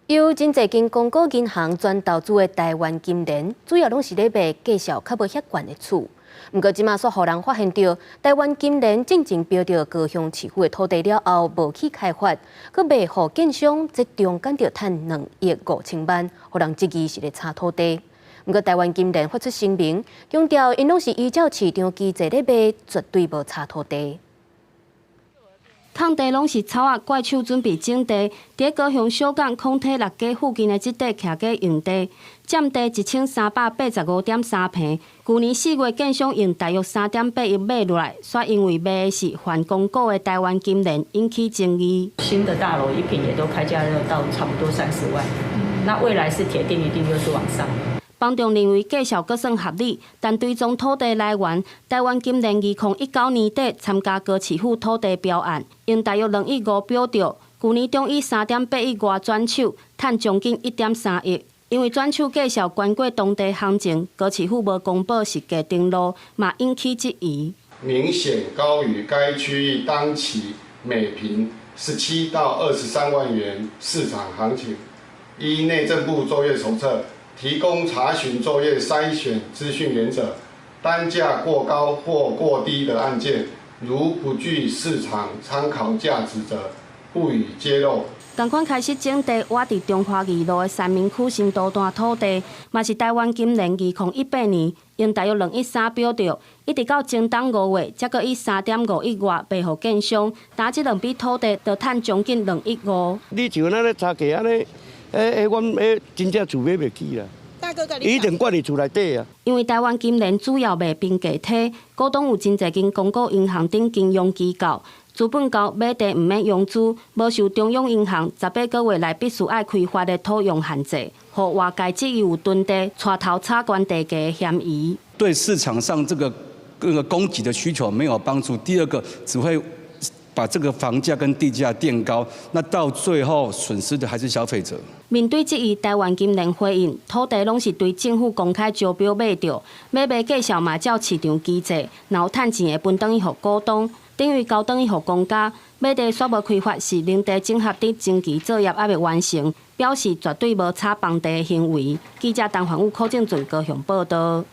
由真侪间公股银行转投资的台湾金联，主要拢是咧卖绩效较无遐悬的厝。不过，即马所互人发现到，台湾金联正正标着高雄市府的土地了后，无去开发，佮卖互建商，这中间着赚2亿5千万，互人质疑是咧炒土地。不过，台湾金联发出声明，强调因拢是依照市场机制咧卖，绝对无炒土地。 空地拢是草仔怪手准备整地，伫高雄小港空体6街附近的这块徛价用地，占地1385.3坪。去年4月建商用大约3.8亿买落来，却因为卖的是反公股的台湾金联，引起争议。新的大楼一坪也都开价要到差不多30万，那未来是铁定一定就是往上。 房仲认为价小阁算合理，但追踪土地来源，台湾金联2019年底参加高市府土地标案，用大约2亿5标着，去年中以3.8亿外转手，赚将近1.3亿。因为转手价小关过当地行情，高市府无公布实价登录，嘛引起质疑。明显高于该区域当期每坪17到23万元市场行情。依内政部作业手册。 提供查询作业筛选资讯原则，单价过高或过低的案件，如不具市场参考价值者，不予揭露。同款开始整地，挖伫中华二路的三明区新都段土地，嘛是台湾金联2018年用大约2亿3标着，一直到前冬5月，才阁以3.5亿外卖互建商，打这2笔土地，就赚将近2亿5。你像咱咧查价安尼。阮真正厝买袂起啦，一定管伫厝内底啊。因为台湾金联主要卖平价体，股东有真侪间公股银行等金融机构，资本高买地毋免融资，无受中央银行18个月内必须爱开发的土用限制，互外界质疑有囤地、带头炒高地价的嫌疑。对市场上这个供给的需求没有帮助。第二个，只会 把这个房价跟地价垫高，那到最后损失的还是消费者。面对质疑，台湾金联回应，土地拢是对政府公开招标买到，买卖价小嘛照市场机制，若有趁钱的分等于互股东，等于交等于互公家。买地煞无开发是零地整合伫前期作业还未完成，表示绝对无炒房地的行为。记者陈焕武、柯正俊高雄报道。